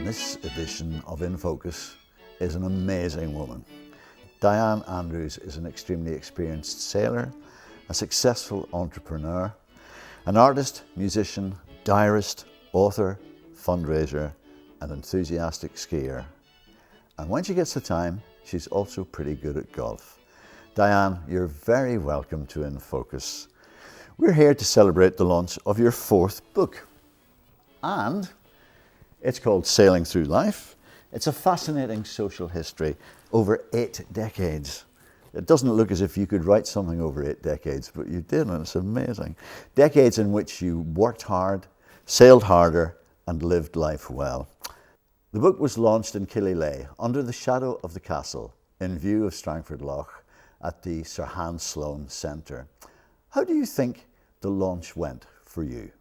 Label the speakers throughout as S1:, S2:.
S1: in this edition of In Focus is an amazing woman. Dianne Andrews is an extremely experienced sailor, a successful entrepreneur, an artist, musician, diarist, author, fundraiser, and enthusiastic skier. And when she gets the time, she's also pretty good at golf. Dianne, you're very welcome to In Focus. We're here to celebrate the launch of your 4th book. And it's called Sailing Through Life. It's a fascinating social history over 8 decades. It doesn't look as if you could write something over 8 decades, but you did, and it's amazing. Decades in which you worked hard, sailed harder, and lived life well. The book was launched in Killyleagh, under the shadow of the castle, in view of Strangford Lough, at the Sir Hans Sloane Centre. How do you think the launch went for you?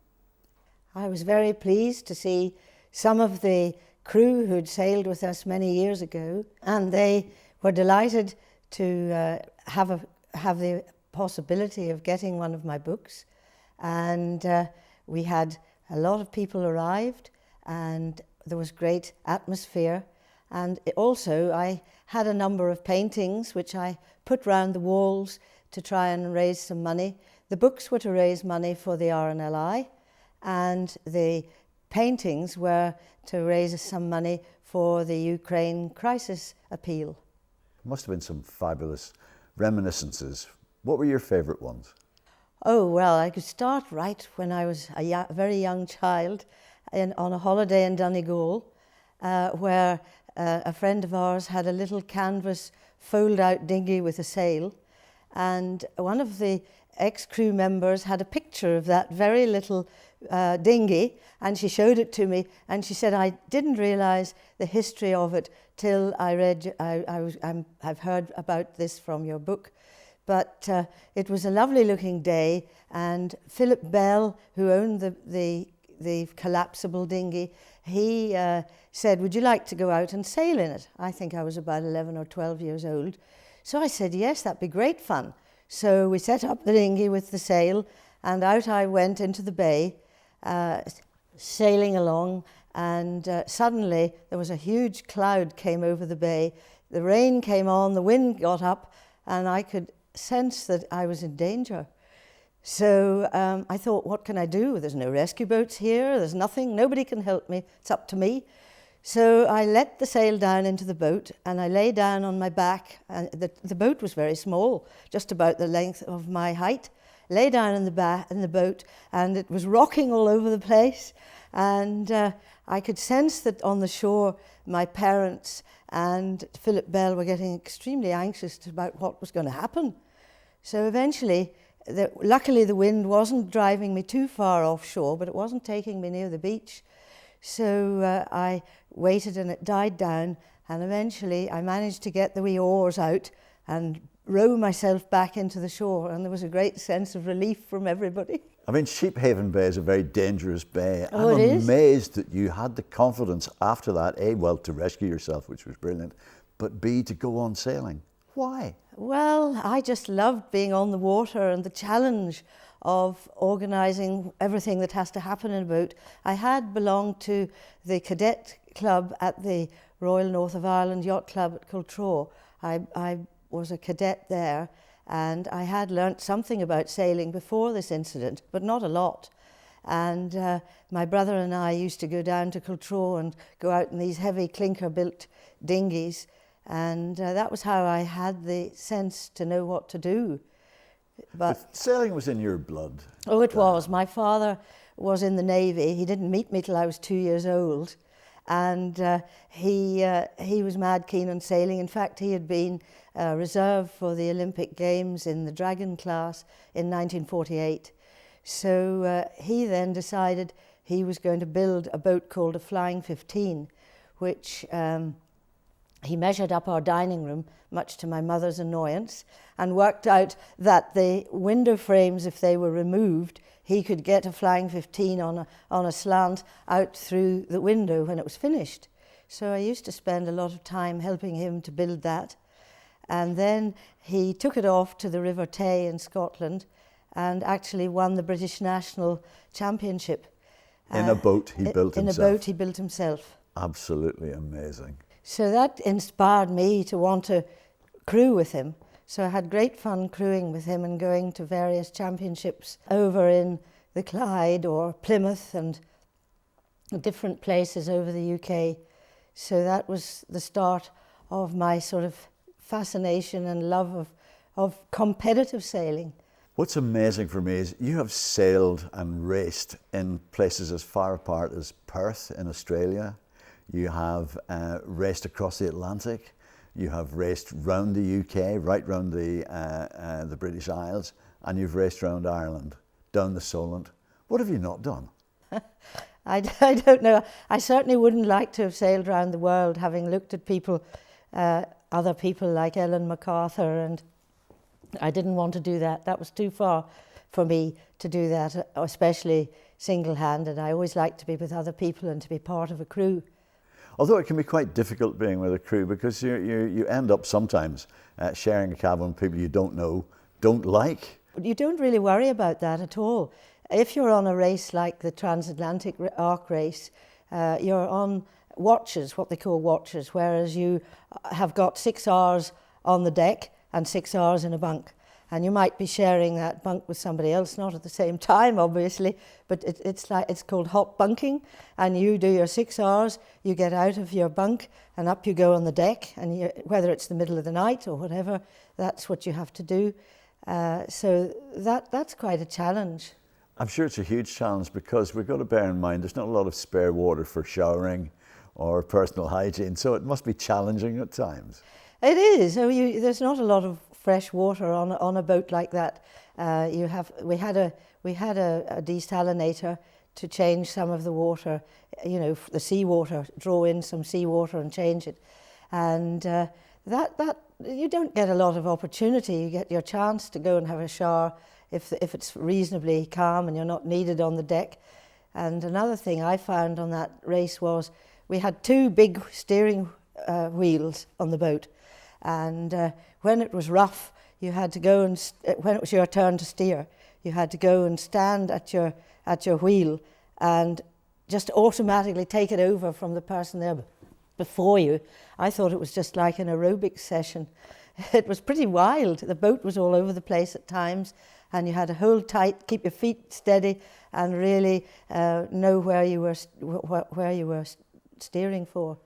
S2: I was very pleased to see some of the crew who'd sailed with us many years ago, and they were delighted to have the possibility of getting one of my books. And we had a lot of people arrived, and there was great atmosphere. And also I had a number of paintings which I put round the walls to try and raise some money. The books were to raise money for the RNLI, and the paintings were to raise some money for the Ukraine crisis appeal.
S1: Must have been some fabulous reminiscences. What were your favourite ones?
S2: Oh, well, I could start right when I was a very young child on a holiday in Donegal, where a friend of ours had a little canvas fold-out dinghy with a sail, and one of the ex-crew members had a picture of that very little dinghy, and she showed it to me, and she said, I didn't realise the history of it till I read, I've heard about this from your book. But it was a lovely looking day, and Philip Bell, who owned the collapsible dinghy, he said, would you like to go out and sail in it? I think I was about 11 or 12 years old. So I said, yes, that'd be great fun. So we set up the dinghy with the sail, and out I went into the bay, sailing along, and suddenly there was a huge cloud came over the bay. The rain came on, the wind got up, and I could sense that I was in danger. So I thought, what can I do? There's no rescue boats here, there's nothing, nobody can help me, it's up to me. So I let the sail down into the boat, and I lay down on my back, and the boat was very small, just about the length of my height. Lay down in the boat, and it was rocking all over the place, and I could sense that on the shore my parents and Philip Bell were getting extremely anxious about what was going to happen. So eventually, luckily the wind wasn't driving me too far offshore, but it wasn't taking me near the beach. So I waited, and it died down, and eventually I managed to get the wee oars out and row myself back into the shore, and there was a great sense of relief from everybody.
S1: I mean, Sheephaven Bay is a very dangerous bay.
S2: Oh,
S1: I'm
S2: it is?
S1: amazed that you had the confidence after that, A, well, to rescue yourself, which was brilliant, but B, to go on sailing. Why?
S2: Well, I just loved being on the water and the challenge of organising everything that has to happen in a boat. I had belonged to the cadet club at the Royal North of Ireland Yacht Club at Cultraw. I was a cadet there, and I had learnt something about sailing before this incident, but not a lot. And my brother and I used to go down to Cultraw and go out in these heavy clinker-built dinghies, and that was how I had the sense to know what to do.
S1: But sailing was in your blood.
S2: Oh, it was. My father was in the Navy. He didn't meet me till I was 2 years old, and he was mad keen on sailing. In fact, he had been reserved for the Olympic Games in the Dragon class in 1948. So he then decided he was going to build a boat called a Flying 15, which he measured up our dining room, much to my mother's annoyance, and worked out that the window frames, if they were removed, he could get a Flying 15 on a slant out through the window when it was finished. So I used to spend a lot of time helping him to build that. And then he took it off to the River Tay in Scotland and actually won the British National Championship.
S1: In a boat he built himself?
S2: In a boat he built himself.
S1: Absolutely amazing.
S2: So that inspired me to want to crew with him. So I had great fun crewing with him and going to various championships over in the Clyde or Plymouth and different places over the UK. So that was the start of my sort of fascination and love of competitive sailing.
S1: What's amazing for me is you have sailed and raced in places as far apart as Perth in Australia. You have raced across the Atlantic. You have raced round the UK, right round the British Isles, and you've raced round Ireland, down the Solent. What have you not done?
S2: I don't know. I certainly wouldn't like to have sailed around the world, having looked at people, other people like Ellen MacArthur, and I didn't want to do that. That was too far for me to do that, especially single-handed. I always like to be with other people and to be part of a crew.
S1: Although it can be quite difficult being with a crew, because you end up sometimes sharing a cabin with people you don't know, don't like.
S2: You don't really worry about that at all. If you're on a race like the Transatlantic Yacht Race, you're on watches, what they call watches, whereas you have got 6 hours on the deck and 6 hours in a bunk. And you might be sharing that bunk with somebody else, not at the same time, obviously, but it's called hot bunking. And you do your 6 hours, you get out of your bunk and up you go on the deck, and whether it's the middle of the night or whatever, that's what you have to do. So that's quite a challenge.
S1: I'm sure it's a huge challenge, because we've got to bear in mind there's not a lot of spare water for showering or personal hygiene, so it must be challenging at times.
S2: It is. There's not a lot of fresh water on a boat like that. We had a desalinator to change some of the water, the seawater, draw in some seawater and change it, and that you don't get a lot of opportunity. You get your chance to go and have a shower if it's reasonably calm and you're not needed on the deck. And another thing I found on that race was we had 2 big steering wheels on the boat. And when it was rough, you had to go and, when it was your turn to steer, you had to go and stand at your wheel and just automatically take it over from the person there before you. I thought it was just like an aerobics session. It was pretty wild. The boat was all over the place at times, and you had to hold tight, keep your feet steady, and really know where you were steering for.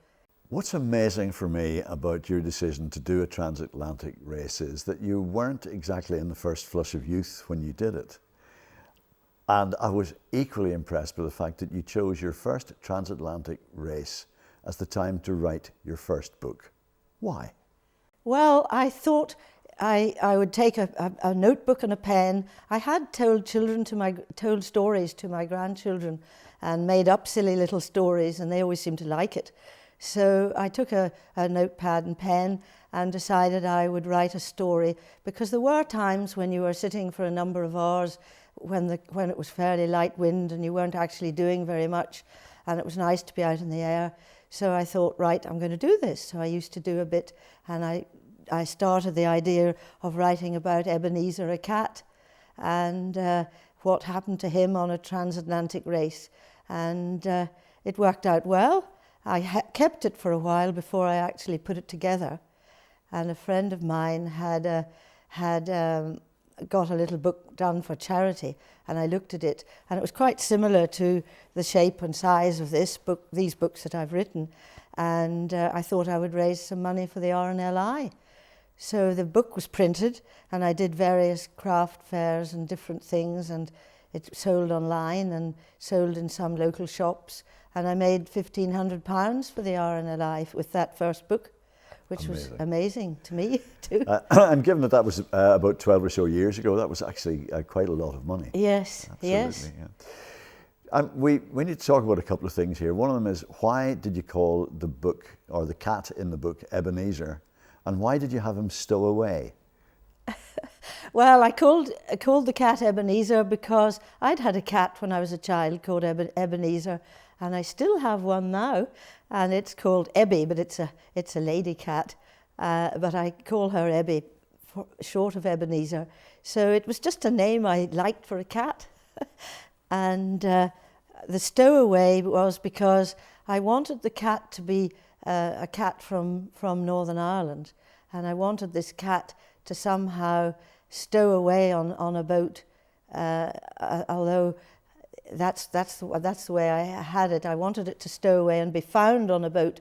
S1: What's amazing for me about your decision to do a transatlantic race is that you weren't exactly in the first flush of youth when you did it. And I was equally impressed by the fact that you chose your first transatlantic race as the time to write your first book. Why?
S2: Well, I thought I would take a notebook and a pen. I had told stories to my grandchildren and made up silly little stories, and they always seemed to like it. So I took a notepad and pen and decided I would write a story, because there were times when you were sitting for a number of hours when it was fairly light wind and you weren't actually doing very much, and it was nice to be out in the air. So I thought, right, I'm going to do this. So I used to do a bit, and I started the idea of writing about Ebenezer, a cat, and what happened to him on a transatlantic race. And it worked out well. I kept it for a while before I actually put it together. And a friend of mine had got a little book done for charity, and I looked at it, and it was quite similar to the shape and size of these books that I've written, and I thought I would raise some money for the RNLI. So the book was printed, and I did various craft fairs and different things, and it sold online and sold in some local shops, and I made £1,500 for the RNLI with that first book, which was amazing to me too.
S1: And given that was about 12 or so years ago, that was actually quite a lot of money.
S2: Yes,
S1: absolutely,
S2: yes.
S1: Yeah. We need to talk about a couple of things here. One of them is, why did you call the book, or the cat in the book, Ebenezer, and why did you have him stow away?
S2: Well, I called the cat Ebenezer because I'd had a cat when I was a child called Ebenezer, and I still have one now, and it's called Ebby, but it's a lady cat, but I call her Ebby, short of Ebenezer. So it was just a name I liked for a cat, and the stowaway was because I wanted the cat to be a cat from Northern Ireland, and I wanted this cat to somehow stow away on a boat, although that's the way I had it. I wanted it to stow away and be found on a boat,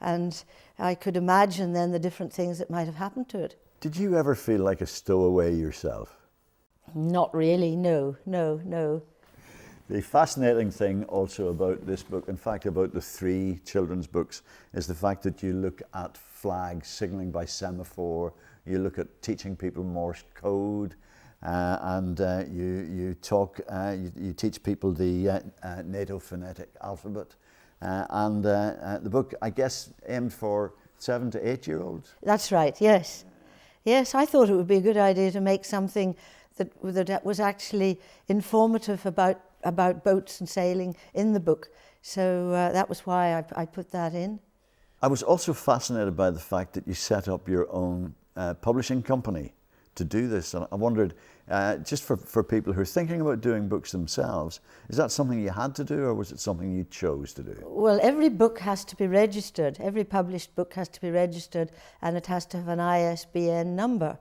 S2: and I could imagine then the different things that might have happened to it.
S1: Did you ever feel like a stowaway yourself?
S2: Not really, no.
S1: The fascinating thing also about this book, in fact about the 3 children's books, is the fact that you look at flags, signalling by semaphore, you look at teaching people Morse code, and you teach people the NATO phonetic alphabet. And the book, I guess, aimed for 7 to 8 year olds?
S2: That's right, yes. Yes, I thought it would be a good idea to make something that was actually informative about boats and sailing in the book. So that was why I put that in.
S1: I was also fascinated by the fact that you set up your own publishing company to do this. And I wondered, just for people who are thinking about doing books themselves, is that something you had to do, or was it something you chose to do?
S2: Well, every book has to be registered. Every published book has to be registered, and it has to have an ISBN number.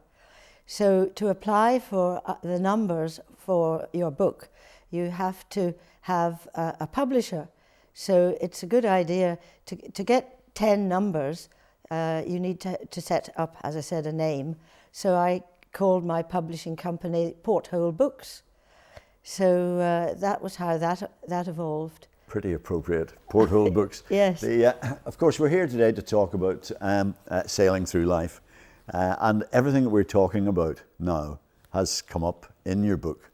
S2: So to apply for the numbers for your book, you have to have a publisher. So it's a good idea to get 10 numbers. You need to set up, as I said, a name. So I called my publishing company Porthole Books. So that was how that evolved.
S1: Pretty appropriate, Porthole Books.
S2: Yes.
S1: Of course, we're here today to talk about sailing through life. And everything that we're talking about now has come up in your book,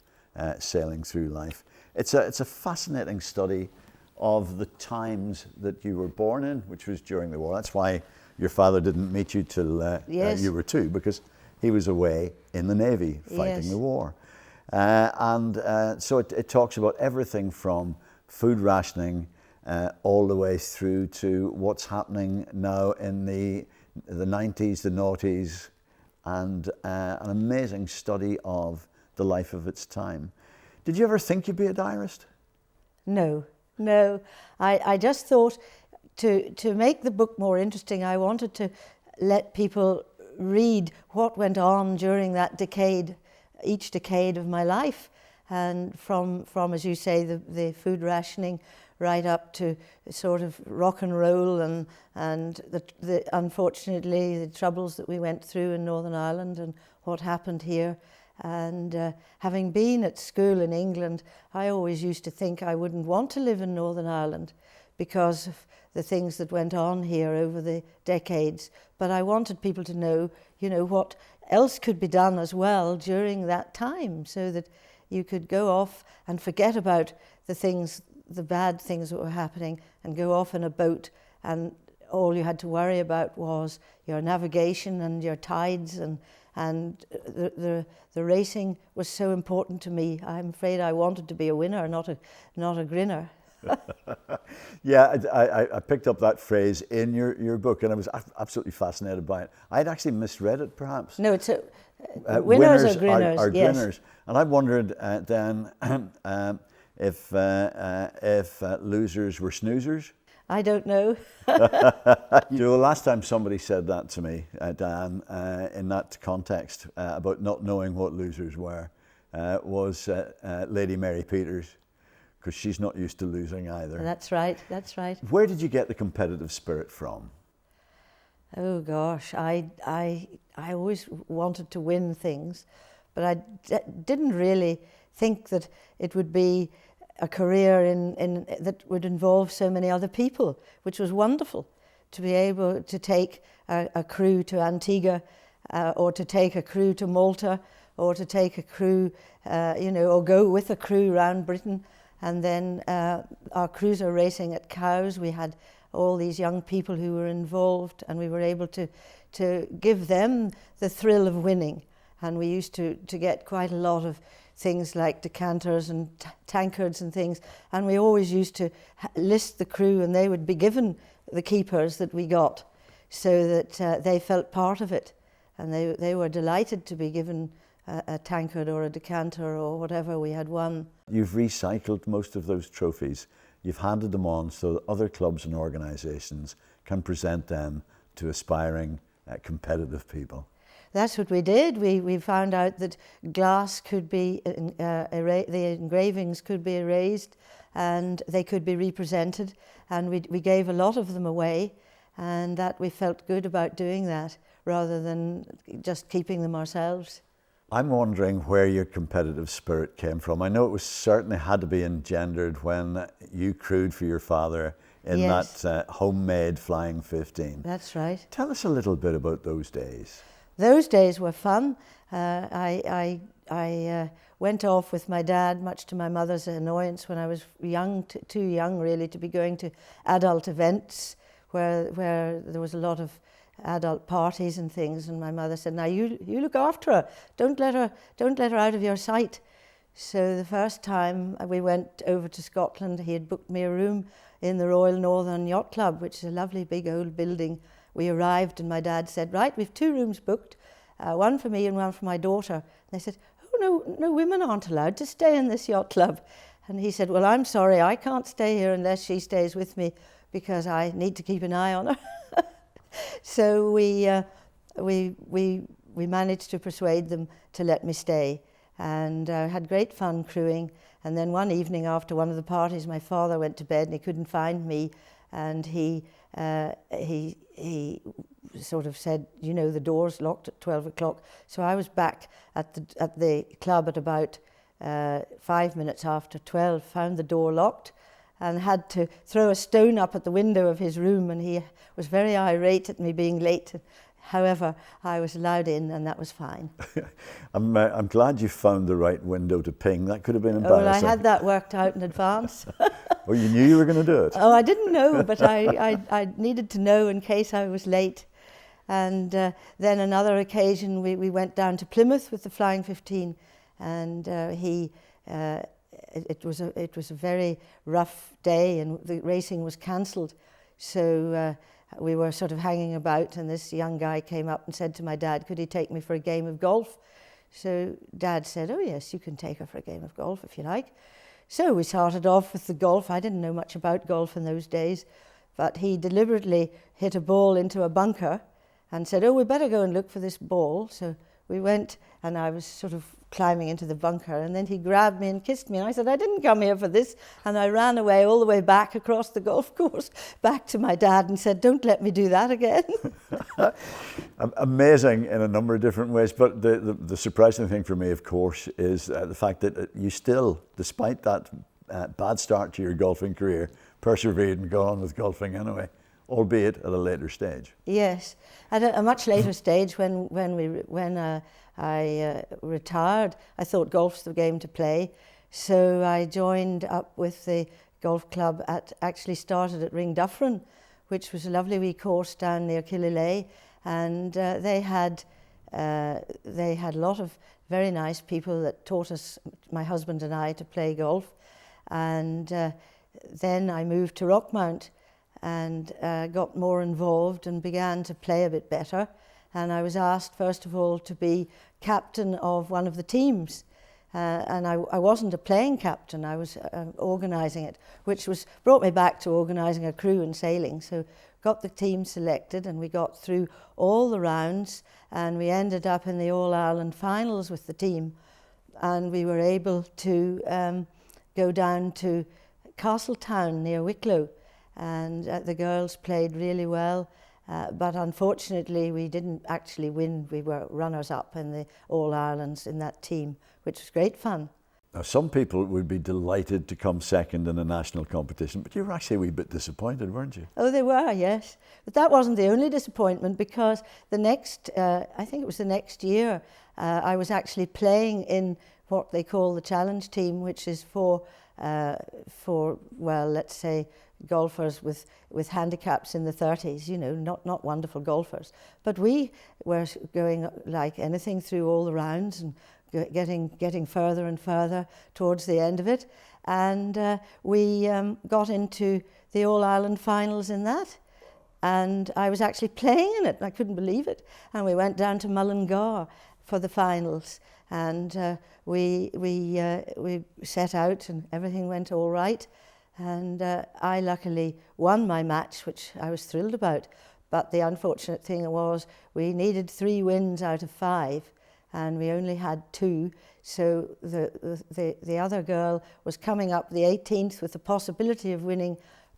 S1: Sailing Through Life. It's a fascinating study of the times that you were born in, which was during the war. That's why your father didn't meet you till
S2: yes.
S1: You were 2, because he was away in the Navy fighting
S2: yes.
S1: the war. So it talks about everything from food rationing all the way through to what's happening now in the 90s, the noughties, and an amazing study of the life of its time. Did you ever think you'd be a diarist?
S2: No. I just thought to make the book more interesting, I wanted to let people read what went on during that decade, each decade of my life, and from as you say, the food rationing right up to sort of rock and roll and the unfortunately the troubles that we went through in Northern Ireland and what happened here. And having been at school in England, I always used to think I wouldn't want to live in Northern Ireland because of the things that went on here over the decades. But I wanted people to know, what else could be done as well during that time, so that you could go off and forget about the bad things that were happening, and go off in a boat, and all you had to worry about was your navigation and your tides, and the racing was so important to me. I'm afraid I wanted to be a winner, not a grinner.
S1: Yeah, I picked up that phrase in your book, and I was absolutely fascinated by it. I'd actually misread it, perhaps.
S2: No, it's winners or grinners.
S1: Are
S2: yes.
S1: grinners. And I wondered then if losers were snoozers.
S2: I don't know.
S1: Last time somebody said that to me, Dianne, in that context about not knowing what losers were, was Lady Mary Peters, because she's not used to losing either.
S2: That's right.
S1: Where did you get the competitive spirit from?
S2: Oh gosh, I always wanted to win things, but I didn't really think that it would be a career in that would involve so many other people, which was wonderful to be able to take a crew to Antigua, or to take a crew to Malta, or to take a crew, or go with a crew around Britain. And then our cruiser racing at Cowes, we had all these young people who were involved, and we were able to give them the thrill of winning. And we used to get quite a lot of things like decanters and tankards and things, and we always used to list the crew, and they would be given the keepers that we got, so that they felt part of it, and they were delighted to be given a tankard or a decanter or whatever we had won.
S1: You've recycled most of those trophies. You've handed them on so that other clubs and organisations can present them to aspiring competitive people.
S2: That's what we did. We found out that glass could be, the engravings could be erased and they could be represented, and we gave a lot of them away, and that we felt good about doing that rather than just keeping them ourselves.
S1: I'm wondering where your competitive spirit came from. I know it was certainly had to be engendered when you crewed for your father in
S2: Yes.
S1: that homemade Flying 15.
S2: That's right.
S1: Tell us a little bit about those days.
S2: Those days were fun. I went off with my dad, much to my mother's annoyance, when I was young, too young really to be going to adult events where there was a lot of adult parties and things, and my mother said, "Now you look after her. Don't let her out of your sight." So the first time we went over to Scotland, he had booked me a room in the Royal Northern Yacht Club, which is a lovely big old building. We arrived and my dad said, "Right, we've 2 rooms booked, one for me and one for my daughter." And they said, "Oh, no, women aren't allowed to stay in this yacht club." And he said, "Well, I'm sorry, I can't stay here unless she stays with me because I need to keep an eye on her." So we managed to persuade them to let me stay, and had great fun crewing. And then one evening after one of the parties, my father went to bed and he couldn't find me, and he sort of said, "You know, the door's locked at 12 o'clock." So I was back at the club at about 5 minutes after 12, found the door locked, and had to throw a stone up at the window of his room, and he was very irate at me being late. However, I was allowed in, and that was fine.
S1: I'm glad you found the right window to ping. That could have been embarrassing.
S2: Well, I had that worked out in advance.
S1: Oh, you knew you were going to do it?
S2: Oh, I didn't know, but I needed to know in case I was late. And then another occasion, we went down to Plymouth with the Flying 15, and it was a very rough day, and the racing was cancelled. So we were sort of hanging about, and this young guy came up and said to my dad, "Could he take me for a game of golf?" So Dad said, "Oh yes, you can take her for a game of golf if you like." So we started off with the golf. I didn't know much about golf in those days, but he deliberately hit a ball into a bunker and said, "Oh, we better go and look for this ball." So we went, and I was sort of climbing into the bunker, and then he grabbed me and kissed me, and I said, "I didn't come here for this," and I ran away all the way back across the golf course back to my dad and said, "Don't let me do that again."
S1: Amazing in a number of different ways, but the surprising thing for me, of course, is the fact that you still, despite that bad start to your golfing career, persevered and got on with golfing anyway, albeit at a later stage.
S2: Yes, at a much later stage, when I retired, I thought golf's the game to play. So I joined up with the golf club actually started at Ringdufferin, which was a lovely wee course down near Killilea, and they had a lot of very nice people that taught us, my husband and I, to play golf. And then I moved to Rockmount and got more involved and began to play a bit better. And I was asked, first of all, to be captain of one of the teams. And I wasn't a playing captain, I was organising it, which brought me back to organising a crew and sailing. So got the team selected, and we got through all the rounds, and we ended up in the All-Ireland finals with the team. And we were able to go down to Castletown near Wicklow, and the girls played really well. But unfortunately, we didn't actually win. We were runners-up in the All-Irelands in that team, which was great fun.
S1: Now, some people would be delighted to come second in a national competition, but you were actually a wee bit disappointed, weren't you?
S2: Oh, they were, yes. But that wasn't the only disappointment, because the next, I think it was the next year, I was actually playing in what they call the challenge team, which is for well, let's say, golfers with handicaps in the 30s, you know, not wonderful golfers. But we were going like anything through all the rounds and getting further and further towards the end of it. And we got into the All-Ireland finals in that. And I was actually playing in it, and I couldn't believe it. And we went down to Mullingar for the finals. and we set out, and everything went all right. And I luckily won my match, which I was thrilled about. But the unfortunate thing was we needed 3 wins out of 5, and we only had 2. So the other girl was coming up the 18th with the possibility of winning,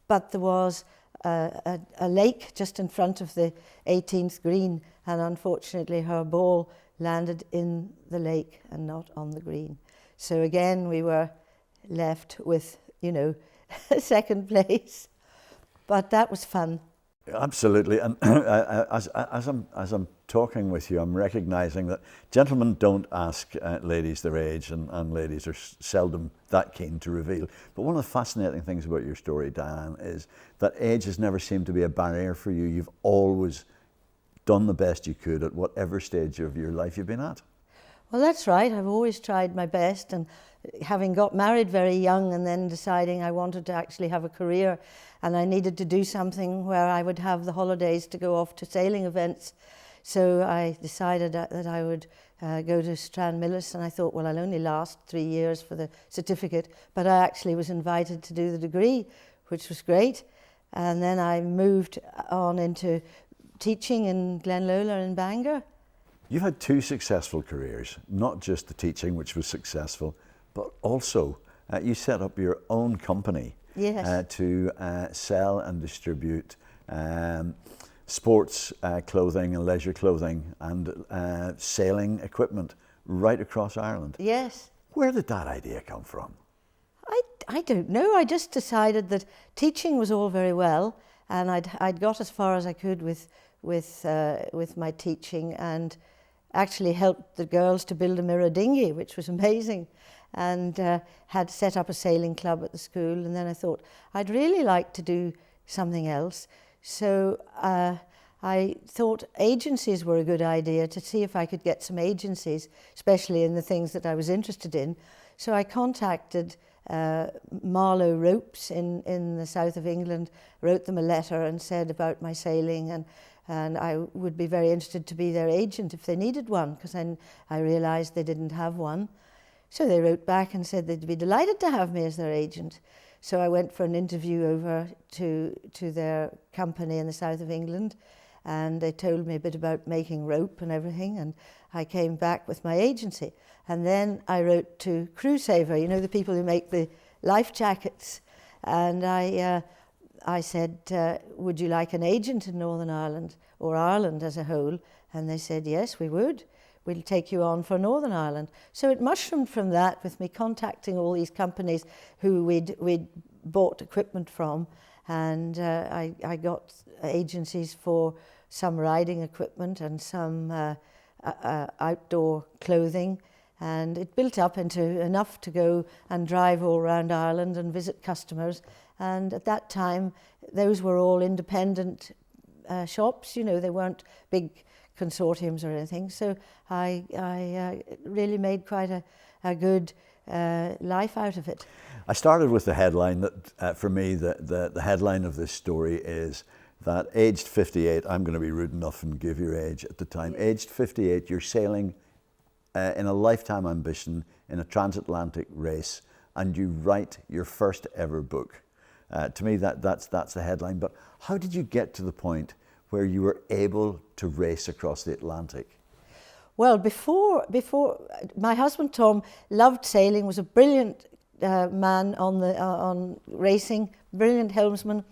S2: but there was a lake just in front of the 18th green, and unfortunately her ball landed in the lake and not on the green. So again, we were left with, second place, but that was fun.
S1: Absolutely, and as I'm talking with you, I'm recognising that gentlemen don't ask ladies their age, and ladies are seldom that keen to reveal. But one of the fascinating things about your story, Dianne, is that age has never seemed to be a barrier for you. You've always done the best you could at whatever stage of your life you've been at.
S2: Well, that's right. I've always tried my best, and having got married very young and then deciding I wanted to actually have a career, and I needed to do something where I would have the holidays to go off to sailing events. So I decided that I would go to Stranmillis, and I thought, well, I'll only last 3 years for the certificate, but I actually was invited to do the degree, which was great. And then I moved on into teaching in Glenlola in Bangor.
S1: You've had 2 successful careers, not just the teaching, which was successful, but also you set up your own company.
S2: Yes.
S1: To sell and distribute sports clothing and leisure clothing and sailing equipment right across Ireland.
S2: Yes.
S1: Where did that idea come from?
S2: I don't know. I just decided that teaching was all very well, and I'd got as far as I could with my teaching, and actually helped the girls to build a mirror dinghy, which was amazing, and had set up a sailing club at the school. And then I thought I'd really like to do something else. So I thought agencies were a good idea, to see if I could get some agencies, especially in the things that I was interested in. So I contacted Marlow Ropes in the south of England, wrote them a letter and said about my sailing, and I would be very interested to be their agent if they needed one, because then I realised they didn't have one. So they wrote back and said they'd be delighted to have me as their agent. So I went for an interview over to their company in the south of England, and they told me a bit about making rope and everything, and I came back with my agency. And then I wrote to Crew Saver, the people who make the life jackets, and I said, would you like an agent in Northern Ireland, or Ireland as a whole? And they said, yes, we would. We'll take you on for Northern Ireland. So it mushroomed from that, with me contacting all these companies who we'd bought equipment from, and I got agencies for some riding equipment and some outdoor clothing, and it built up into enough to go and drive all around Ireland and visit customers. And at that time, those were all independent shops, they weren't big consortiums or anything. So I really made quite a good life out of it.
S1: I started with the headline that, for me, the headline of this story is that aged 58, I'm going to be rude enough and give your age at the time, aged 58, you're sailing in a lifetime ambition in a transatlantic race, and you write your first ever book. To me, that's the headline. But how did you get to the point where you were able to race across the Atlantic?
S2: Well, before my husband Tom loved sailing, was a brilliant man on racing, brilliant helmsman,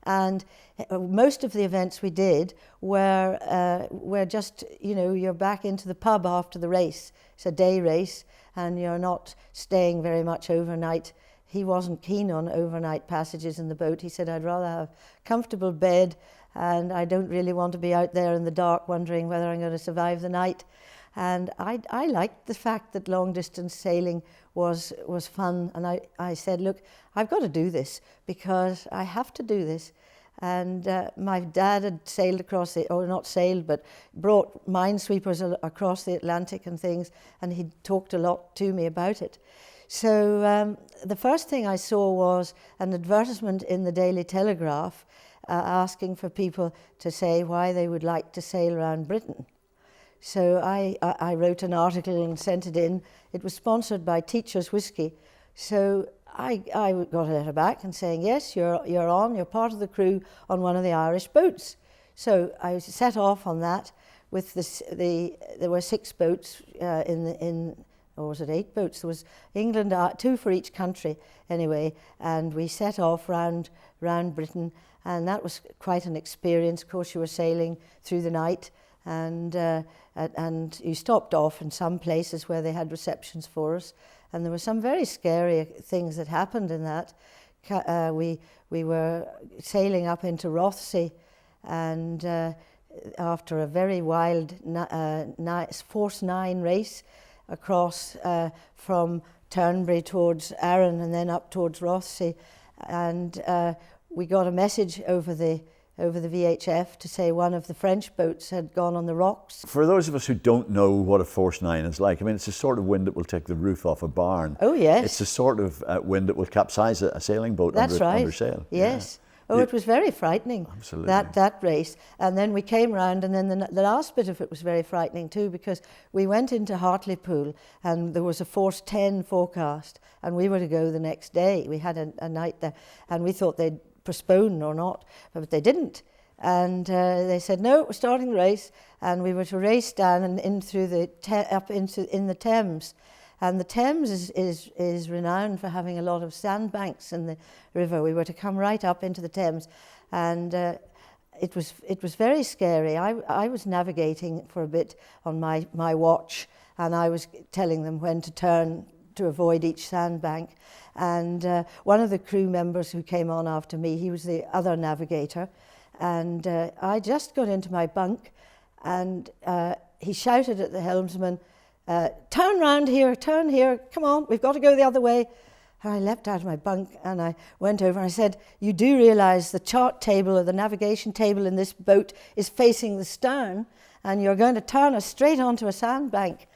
S2: and most of the events we did were just, you're back into the pub after the race. It's a day race, and you're not staying very much overnight. He wasn't keen on overnight passages in the boat. He said, I'd rather have a comfortable bed, and I don't really want to be out there in the dark wondering whether I'm going to survive the night. And I liked the fact that long distance sailing was fun, and I said, look, I've got to do this, because I have to do this. And my dad had sailed across not sailed, but brought minesweepers across the Atlantic and things, and he talked a lot to me about it. So the first thing I saw was an advertisement in the Daily Telegraph asking for people to say why they would like to sail around Britain. So I wrote an article and sent it in. It was sponsored by Teachers Whiskey. So I got a letter back and saying, yes, you're part of the crew on one of the Irish boats. So I set off on that with there were 6 boats or was it 8 boats? There was England, 2 for each country anyway, and we set off round Britain, and that was quite an experience. Of course, you were sailing through the night, and you stopped off in some places where they had receptions for us, and there were some very scary things that happened in that. We were sailing up into Rothsay, and after a very wild Force 9 race across from Turnberry towards Arran and then up towards Rothsay, and we got a message over the VHF to say one of the French boats had gone on the rocks.
S1: For those of us who don't know what a Force 9 is like, I mean, it's the sort of wind that will take the roof off a barn.
S2: Oh, yes.
S1: It's the sort of wind that will capsize a sailing boat.
S2: That's
S1: under sail.
S2: Yes. Yeah. Oh, it was very frightening,
S1: absolutely.
S2: that race. And then we came round, and then the last bit of it was very frightening too, because we went into Hartlepool, and there was a Force 10 forecast, and we were to go the next day. We had a night there, and we thought they'd postpone or not, but they didn't. And they said, no, we're starting the race, and we were to race down and in through the in the Thames. And the Thames is renowned for having a lot of sandbanks in the river. We were to come right up into the Thames, and it was very scary. I was navigating for a bit on my watch, and I was telling them when to turn to avoid each sandbank. And one of the crew members who came on after me, he was the other navigator, and I just got into my bunk, and he shouted at the helmsman, turn round here, turn here, come on, we've got to go the other way. And I leapt out of my bunk and I went over and I said, you do realise the chart table or the navigation table in this boat is facing the stern, and you're going to turn us straight onto a sandbank.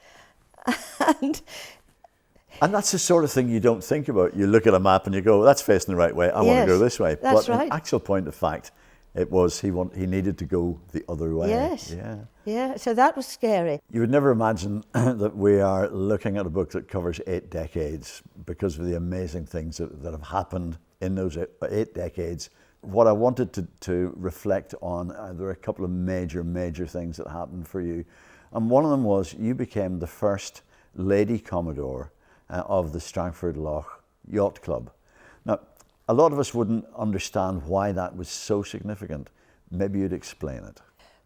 S2: And
S1: that's the sort of thing you don't think about. You look at a map and you go, that's facing the right way, I want to go this way.
S2: That's
S1: but
S2: right.
S1: in actual point of fact, it was he needed to go the other way.
S2: Yes.
S1: Yeah.
S2: Yeah, so that was scary.
S1: You would never imagine that we are looking at a book that covers 8 decades because of the amazing things that have happened in those 8 decades. What I wanted to reflect on, there are a couple of major things that happened for you. And one of them was you became the first lady Commodore of the Strangford Lough Yacht Club. Now, a lot of us wouldn't understand why that was so significant. Maybe you'd explain it.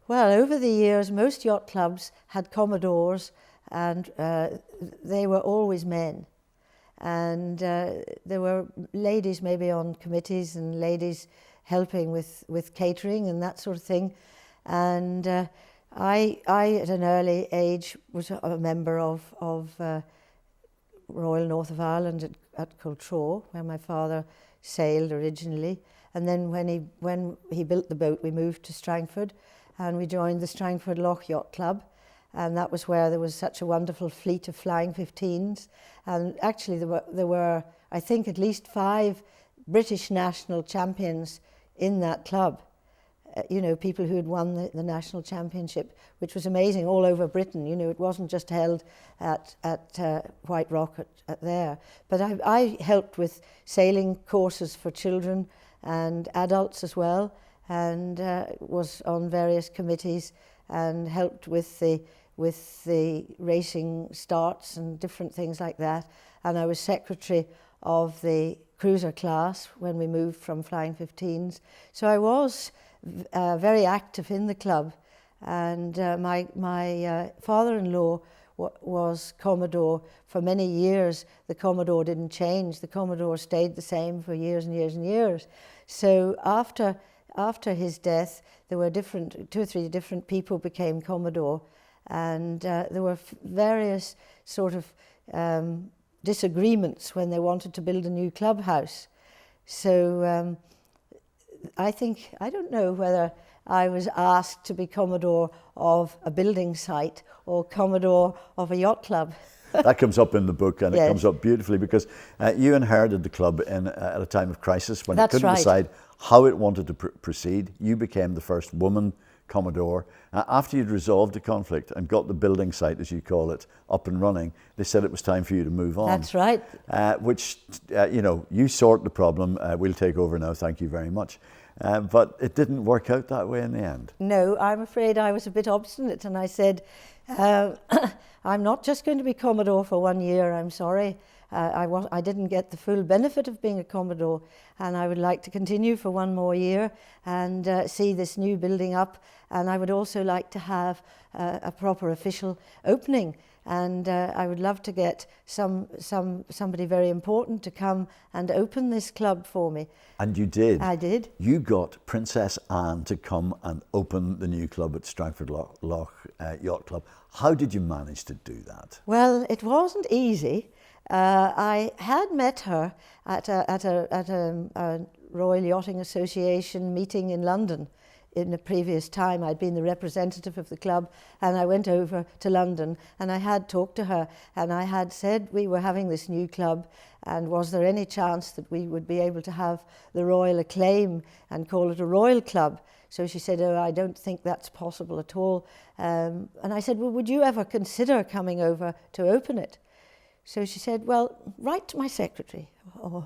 S2: Well, over the years, most yacht clubs had Commodores, and they were always men. And there were ladies maybe on committees and ladies helping with catering and that sort of thing. And I at an early age, was a member of Royal North of Ireland at Cultraw, where my father sailed originally. And then when he built the boat, we moved to Strangford, and we joined the Strangford Lough Yacht Club, and that was where there was such a wonderful fleet of Flying 15s. And actually there were I think at least 5 British national champions in that club. You know, people who had won the national championship, which was amazing, all over Britain. You know, it wasn't just held at White Rock at there. But I helped with sailing courses for children and adults as well, and was on various committees and helped with the racing starts and different things like that. And I was secretary of the cruiser class when we moved from Flying 15s. So I was very active in the club, and my father-in-law was Commodore for many years. The Commodore didn't change. The Commodore stayed the same for years and years and years. So after his death, there were 2 or 3 different people became Commodore, and there were various sort of disagreements when they wanted to build a new clubhouse. So I don't know whether I was asked to be Commodore of a building site or Commodore of a yacht club.
S1: That comes up in the book, and
S2: yes.
S1: It comes up beautifully because you inherited the club at a time of crisis when
S2: That's
S1: it couldn't
S2: right.
S1: decide how it wanted to proceed. You became the first woman Commodore. After you'd resolved the conflict and got the building site, as you call it, up and running, they said it was time for you to move on.
S2: That's right.
S1: Which, you know, you sort the problem, we'll take over now, thank you very much. But it didn't work out that way in the end.
S2: No, I'm afraid I was a bit obstinate, and I said, I'm not just going to be Commodore for 1 year, I'm sorry. I didn't get the full benefit of being a Commodore, and I would like to continue for 1 more year and see this new building up, and I would also like to have a proper official opening, and I would love to get somebody very important to come and open this club for me.
S1: And you did?
S2: I did.
S1: You got Princess Anne to come and open the new club at Stratford Loch Yacht Club. How did you manage to do that?
S2: Well, it wasn't easy. I had met her at a Royal Yachting Association meeting in London. In the previous time, I'd been the representative of the club, and I went over to London, and I had talked to her, and I had said we were having this new club, and was there any chance that we would be able to have the royal acclaim and call it a royal club? So she said, oh, I don't think that's possible at all. And I said, well, would you ever consider coming over to open it? So she said, well, write to my secretary. Oh,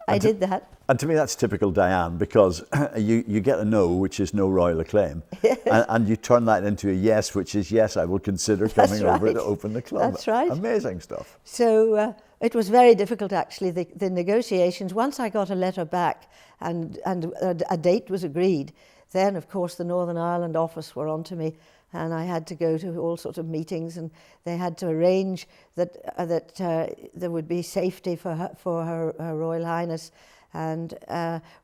S2: I did that.
S1: And to me, that's typical Dianne, because you get a no, which is no royal acclaim,
S2: Yes.
S1: and you turn that into a yes, which is yes, I will consider coming over to open the club.
S2: That's right.
S1: Amazing stuff.
S2: So it was very difficult, actually, the negotiations. Once I got a letter back and a date was agreed, then, of course, the Northern Ireland office were on to me, and I had to go to all sorts of meetings, and they had to arrange that there would be safety for her Royal Highness, and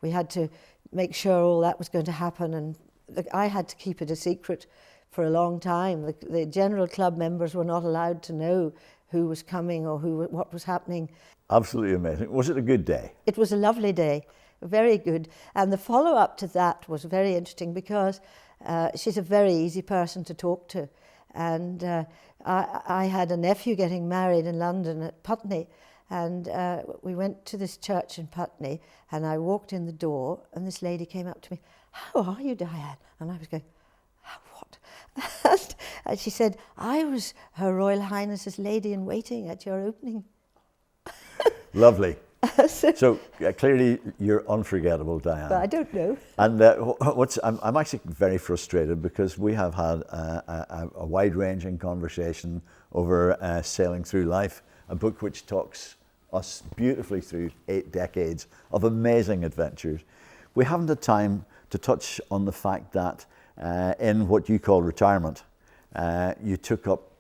S2: we had to make sure all that was going to happen, and I had to keep it a secret for a long time. The general club members were not allowed to know who was coming or what was happening.
S1: Absolutely amazing. Was it a good day?
S2: It was a lovely day, very good, and the follow-up to that was very interesting because she's a very easy person to talk to, and I had a nephew getting married in London at Putney, and we went to this church in Putney, and I walked in the door, and this lady came up to me, how are you, Dianne? And I was going, what? And she said, I was Her Royal Highness's lady-in-waiting at your opening.
S1: Lovely. So clearly you're unforgettable, Dianne.
S2: I don't know.
S1: And I'm actually very frustrated because we have had a wide-ranging conversation over Sailing Through Life, a book which talks us beautifully through 8 decades of amazing adventures. We haven't had time to touch on the fact that in what you call retirement, you took up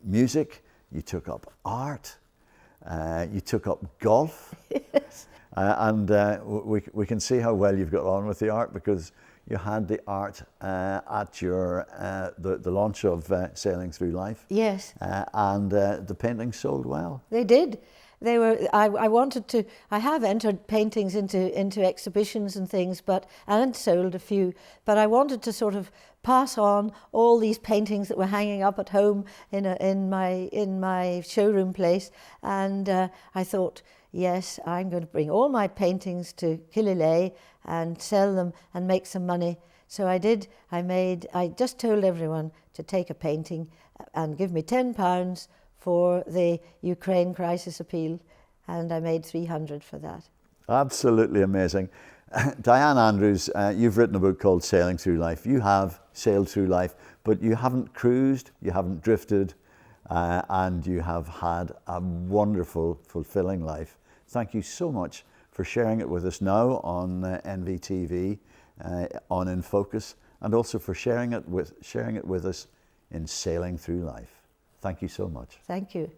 S1: music, you took up art, you took up golf.
S2: Yes.
S1: And we can see how well you've got on with the art, because you had the art at your the launch of Sailing Through Life.
S2: Yes.
S1: And the paintings sold well.
S2: They did. They were. I wanted to. I have entered paintings into exhibitions and things, and sold a few. But I wanted to sort of pass on all these paintings that were hanging up at home in my showroom place, and I thought, yes, I'm going to bring all my paintings to Killyleagh and sell them and make some money. So I did. I just told everyone to take a painting and give me £10 for the Ukraine crisis appeal, and I made 300 for that.
S1: Absolutely amazing. Dianne Andrews, you've written a book called Sailing Through Life. You have sailed through life, but you haven't cruised, you haven't drifted, and you have had a wonderful, fulfilling life. Thank you so much for sharing it with us now on NVTV, on In Focus, and also for sharing it with us in Sailing Through Life. Thank you so much.
S2: Thank you.